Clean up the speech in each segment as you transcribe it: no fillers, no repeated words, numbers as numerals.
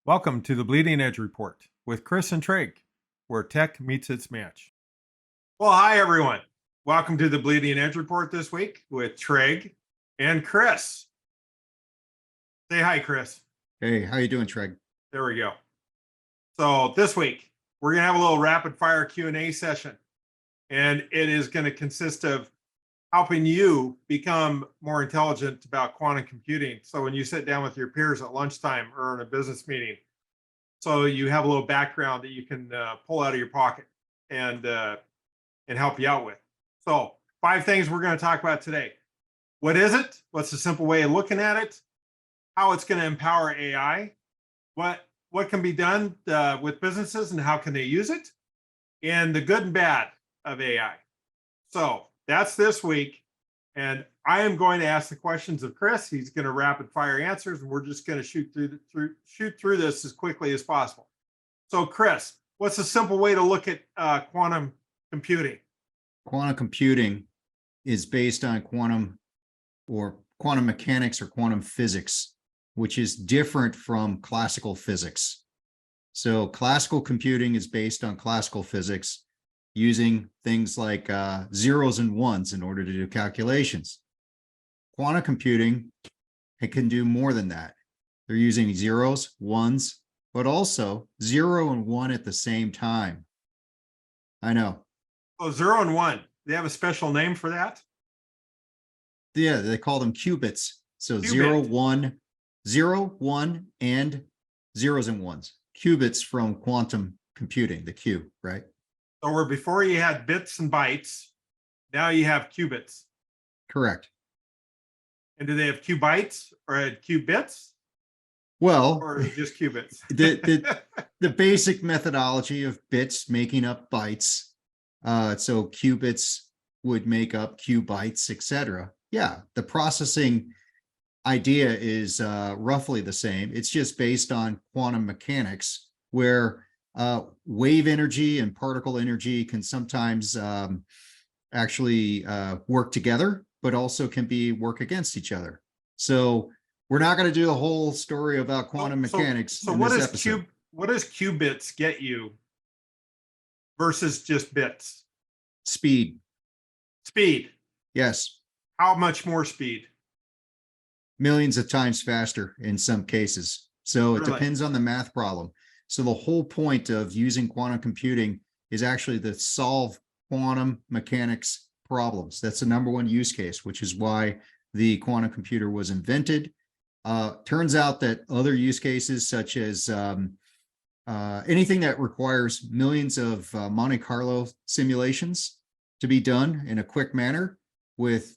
Welcome to the Bleeding Edge Report with Chris and Treg, where tech meets its match. Well, hi, everyone. Welcome to the Bleeding Edge Report this week with Treg and Chris. Say hi, Chris. Hey, how you doing, Treg? There we go. So this week, we're going to have a little rapid fire Q&A session, and it is going to consist of helping you become more intelligent about quantum computing. So when you sit down with your peers at lunchtime or in a business meeting, so you have a little background that you can pull out of your pocket and help you out with. So 5 things we're going to talk about today. What is it? What's the simple way of looking at it? How it's going to empower AI? What can be done with businesses and how can they use it? And the good and bad of AI. So that's this week. And I am going to ask the questions of Chris. He's going to rapid fire answers, and we're just going to shoot through this as quickly as possible. So, Chris, what's a simple way to look at quantum computing? Quantum computing is based on quantum mechanics or quantum physics, which is different from classical physics. So classical computing is based on classical physics, using things like zeros and ones in order to do calculations. Quantum computing, it can do more than that. They're using zeros, ones, but also 0 and 1 at the same time. I know. Oh, 0 and 1. They have a special name for that? Yeah, they call them qubits. So Qubit. 0, 1, and zeros and ones. Qubits from quantum computing, the Q, right? So where before you had bits and bytes, now you have qubits. Correct. And do they have qbytes or qubits? Well, or just qubits? the basic methodology of bits making up bytes. So qubits would make up qbytes, etc. Yeah, the processing idea is roughly the same. It's just based on quantum mechanics, where wave energy and particle energy can sometimes actually work together, but also can work against each other. So we're not going to do the whole story about quantum mechanics. So what does qubits get you versus just bits? Speed. Speed. Yes. How much more speed? Millions of times faster in some cases. So it depends on the math problem. So the whole point of using quantum computing is actually to solve quantum mechanics problems. That's the #1 use case, which is why the quantum computer was invented. Turns out that other use cases, such as anything that requires millions of Monte Carlo simulations to be done in a quick manner with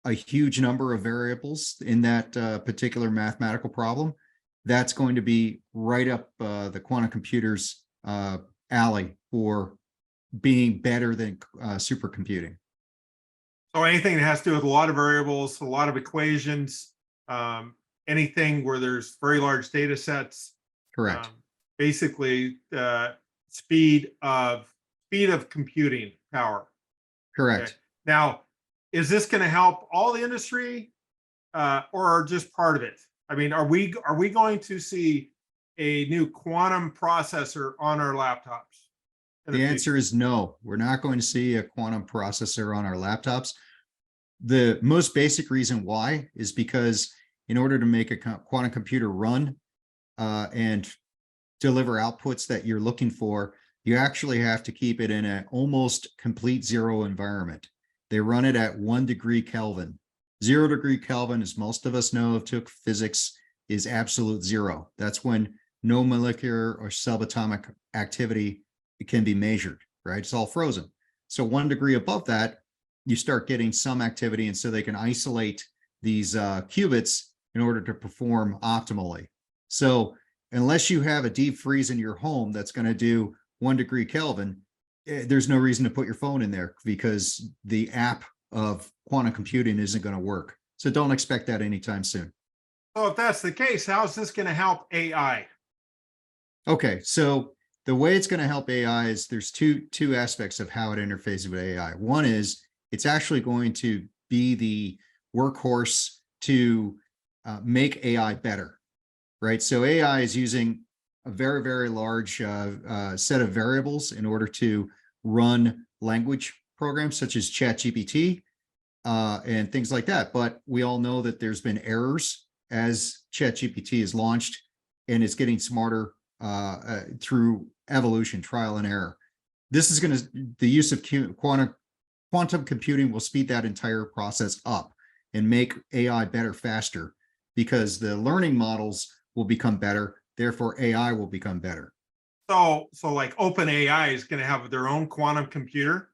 a huge number of variables in that particular mathematical problem, that's going to be right up the quantum computer's alley for being better than supercomputing. So anything that has to do with a lot of variables, a lot of equations, anything where there's very large data sets. Correct. Basically, speed of computing power. Correct. Okay. Now, is this going to help all the industry or just part of it? I mean, are we going to see a new quantum processor on our laptops? The answer is no. We're not going to see a quantum processor on our laptops. The most basic reason why is because in order to make a quantum computer run and deliver outputs that you're looking for, you actually have to keep it in an almost complete zero environment. They run it at 1 degree Kelvin. 0 degree Kelvin, as most of us know, took physics, is absolute zero. That's when no molecular or subatomic activity can be measured, right? It's all frozen. So 1 degree above that, you start getting some activity, and so they can isolate these qubits in order to perform optimally. So unless you have a deep freeze in your home that's going to do 1 degree Kelvin, there's no reason to put your phone in there, because the app of quantum computing isn't going to work. So don't expect that anytime soon. So if that's the case, how is this going to help AI? Okay, so the way it's going to help AI is there's two aspects of how it interfaces with AI. One is it's actually going to be the workhorse to make AI better, right? So AI is using a very, very large set of variables in order to run language programs such as ChatGPT and things like that. But we all know that there's been errors as ChatGPT is launched and it's getting smarter through evolution, trial and error. This is going to, the use of quantum computing will speed that entire process up and make AI better faster, because the learning models will become better. Therefore, AI will become better. So like OpenAI is going to have their own quantum computer.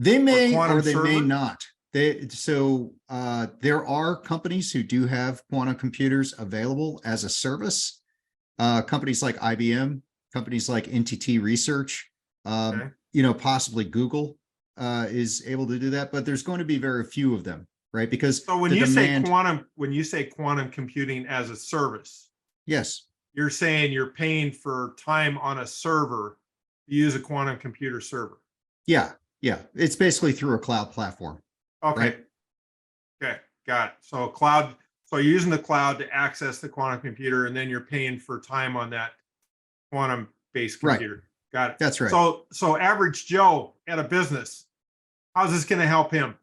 They may quantum or they may server? not. There are companies who do have quantum computers available as a service. Companies like IBM, companies like NTT Research, Okay. possibly Google is able to do that, but there's going to be very few of them, right? Because So when the you say demand, quantum computing as a service, yes, you're saying you're paying for time on a server to use a quantum computer server. yeah, it's basically through a cloud platform, Okay. right? Okay. Got it. So so you're using the cloud to access the quantum computer, and then you're paying for time on that quantum based Right, computer. Got it. that's right. So average Joe at a business, how's this going to help him?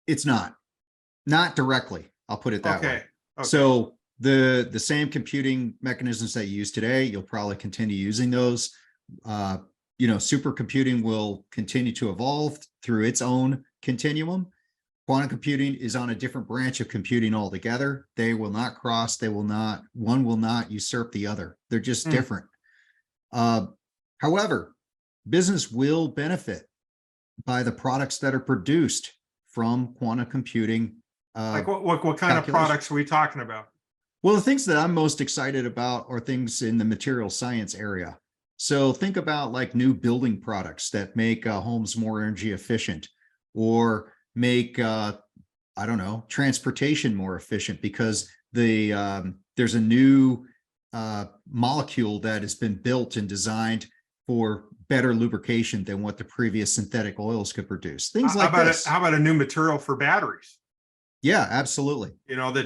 It's not directly. I'll put it that way. Okay. Okay. So the same computing mechanisms that you use today, you'll probably continue using those. Supercomputing will continue to evolve through its own continuum. Quantum computing is on a different branch of computing altogether. They will not cross. One will not usurp the other. They're just different. However, business will benefit by the products that are produced from quantum computing. Like what kind of products are we talking about? Well, the things that I'm most excited about are things in the material science area. So think about like new building products that make homes more energy efficient, or make, transportation more efficient, because there's a new molecule that has been built and designed for better lubrication than what the previous synthetic oils could produce. Things like this. How about a new material for batteries? Yeah, absolutely. That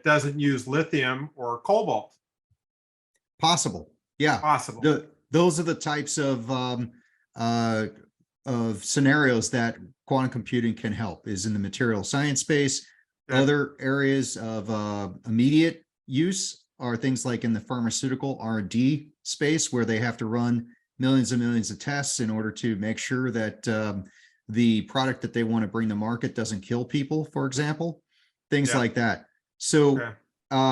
doesn't use lithium or cobalt. Possible. Yeah. Possible. Those are the types of scenarios that quantum computing can help, is in the material science space. Okay. Other areas of immediate use are things like in the pharmaceutical R&D space, where they have to run millions and millions of tests in order to make sure that the product that they want to bring to market doesn't kill people, for example, things like that. So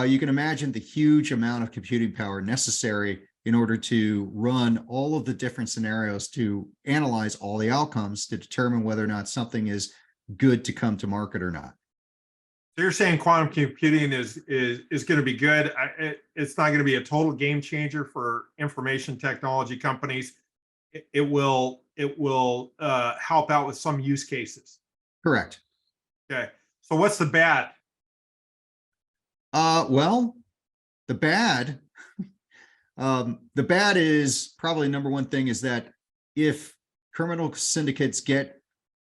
you can imagine the huge amount of computing power necessary in order to run all of the different scenarios, to analyze all the outcomes, to determine whether or not something is good to come to market or not. So you're saying quantum computing is going to be good. It's not going to be a total game changer for information technology companies. It will help out with some use cases. Correct. Okay. So what's the bad? Well, the bad is probably number one thing is that if criminal syndicates get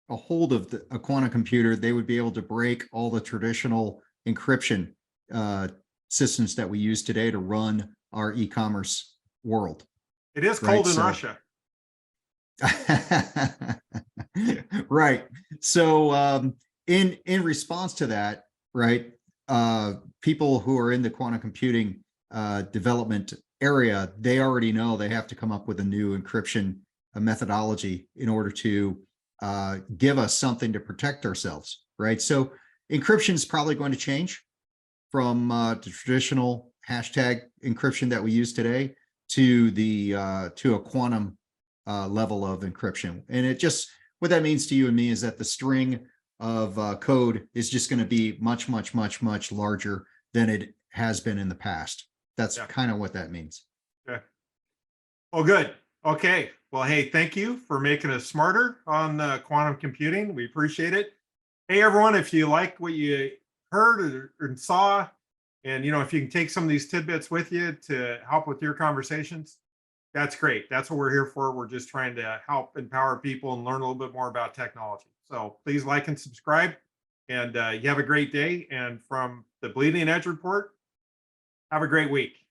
a hold of a quantum computer, they would be able to break all the traditional encryption systems that we use today to run our e-commerce world. It is cold in Russia. Right. So in response to that, right, people who are in the quantum computing development area, they already know they have to come up with a new encryption methodology in order to give us something to protect ourselves, right? So encryption is probably going to change from the traditional hashtag encryption that we use today to a quantum level of encryption. And it just, what that means to you and me is that the string of code is just going to be much, much, much, much larger than it has been in the past. That's kind of what that means. Okay. Well, good. Okay. Well, hey, thank you for making us smarter on quantum computing. We appreciate it. Hey, everyone, if you like what you heard or saw, and if you can take some of these tidbits with you to help with your conversations, that's great. That's what we're here for. We're just trying to help empower people and learn a little bit more about technology. So please like and subscribe, and you have a great day. And from the Bleeding Edge Report, Have a great week.